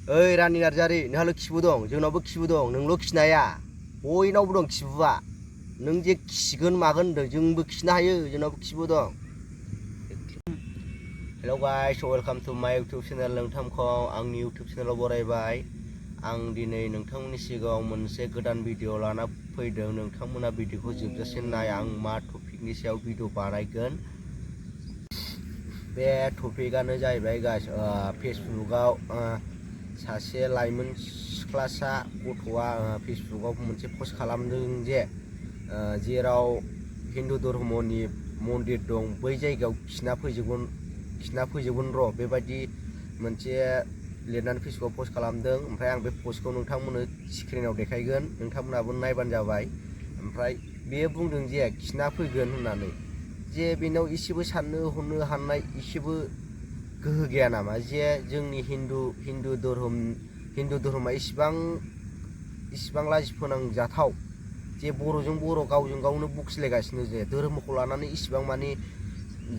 ओइ रानि नार्जारि नोंहाल' खिबु दं जोंनावबो खिबु दं नोंल' खिनो हाया बयनावबो दं खिबुआ नों जे खिगोन मागोन होनदों जोंबो खिनो हायो जोंनावबो खिबु दं। हेल' गाइस वेलकाम टु माय इउटुब चेनेल नोंथांखौ आंनि इउटुब चेनेलाव बरायबाय। आं दिनै नोंथांमोननि सिगाङाव मोनसे गोदान भिडिअ लाना फैदों। नोंथांमोना भिडिअखौ जोबजासे नाय आं मा टपिकनि सायाव भिडिअ बानायगोन। बे टपिकआनो जाहैबाय गाइस फेसबुकआव सासे लाइमोन सिख्लासा गथ'आ फेसबुकआव मोनसे पस्ट खालामदों जे जेराव हिन्दु धर्मनि मन्दिर दं बै जायगायाव खिना फैजोबगोन र' बेबायदि मोनसे लिरनानै फेसबुकआव पस्ट खालामदों। ओमफ्राय आं बे पस्टखौ नोंथांमोननो स्क्रिनाव देखायगोन नोंथांमोनाबो नायबानो जाबाय। ओमफ्राय बेयो बुंदों जे खिना फैगोन होननानै जे बेनाव एसेबो साननो हनो हानाय एसेबो गोहो गैया नामा जे जोंनि हिन्दु धोरोमा इसिबां लाजि फोनांजाथाव जे बर'जों बर' गावजों गावनो बखिलायगासिनो जे धोरोमखौ लानानै इसिबां माने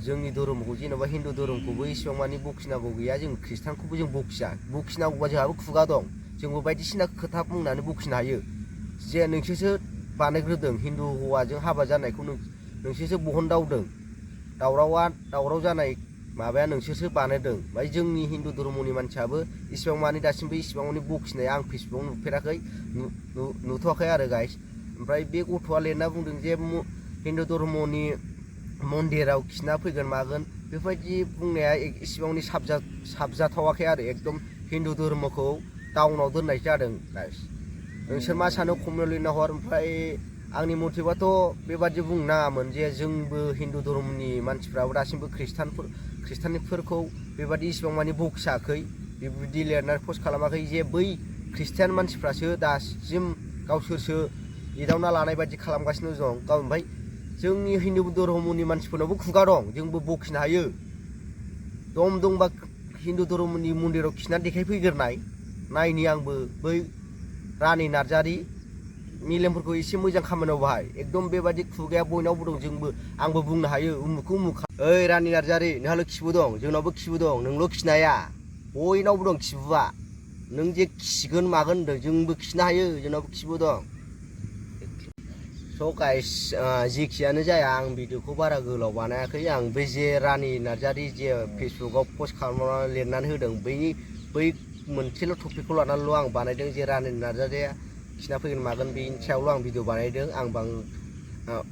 जोंनि धोरोमखौ जेनेबा हिन्दु धोरोमखौबो इसिबां माने बखिनांगौ गैया। जों खृष्टानखौबो जों बखिनांगौबा जोंहाबो खुगा दं जोंबो बायदिसिना खोथा बुंनानै बखिनो हायो। जे नोंसोरसो बानायग्रोदों हिन्दु हौवाजों हाबा जानायखौ नोंसोरसो बहनदावदों दावराव जानाय माबाया नोंसोरसो बानायदों। ओमफ्राय जोंनि हिन्दु धर्मनि मानसियाबो इसिबां माने दासिमबो इसिबां माने बखिनाय आं फेसबुकाव नुफेराखै नुथ'वाखै आरो गाइस। ओमफ्राय बे गथ'आ लिरना बुंदों जे हिन्दु धर्मनि मन्दिराव खिना फैगोन मागोन बेबायदि बुंनाया इसिबां माने साबजाथावाखै आरो एकदम हिन्दु धर्मखौ डाउनाव दोननाय जादों गाइस। नोंसोर मा सानो कमेन्टआव लिरना हर। ओमफ्राय आंनि मथेबाथ' बेबादि बुंनो नाङामोन जे जोंबो हिन्दु धर्मनि मानसिफ्राबो दासिमबो खृष्टानफोरखौ बेबादि इसिबां माने बखियाखै बेबायदि लिरनानै पस्ट खालामाखै जे बै खृष्टान मानसिफ्रासो दासिम गावसोरसो एदावना लानाय बायदि खालामगासिनो दं। ओमफ्राय जोंनि हिन्दु धर्मनि मानसिफोरनावबो खुगा दं जोंबो बखिनो हायो। दम दंबा हिन्दु धर्मनि मन्दिराव खिनानै देखायफैग्रोनाय नायनि आंबो बै रानि नार्जारि मेलेमफोरखौ एसे मोजां खामानियाव बाहाय। एकदम बेबायदि खुगाया बयनावबो दं आंबो बुंनो हायो उमुखौ उमुख। ओइ रानि नार्जारि नोंहाल' खिबु दं जोंनावबो खिबु दं नोंल' खिनो हाया बयनावबो दं खिबुआ नों जे खिगोन मागोन होनदों जोंबो खिनो हायो जोंनावबो खिबु दं। स' गाइस जेखियानो जाया आं भिडिअखौ बारा गोलाव बानायाखै। आं बे जे रानि नार्जारि जे फेसबुकाव पस्ट खालामनानै लिरनानै होदों बै मोनसेल' टपिकखौ लानानैल' आं बानायदों जे रानि नार्जारिया खिना फैगोन मागोन बेनि सायावल' आं भिडिअ बानायदों। आं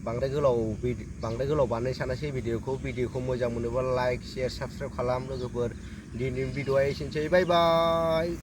बांद्राय गोलाव बानायनो सानासै भिडिअखौ मोजां मोनोबा लाइक शेयार साबसक्राइब खालाम लोगोफोर। दिनैनि भिडिअआ एसेनोसै बाय बाय।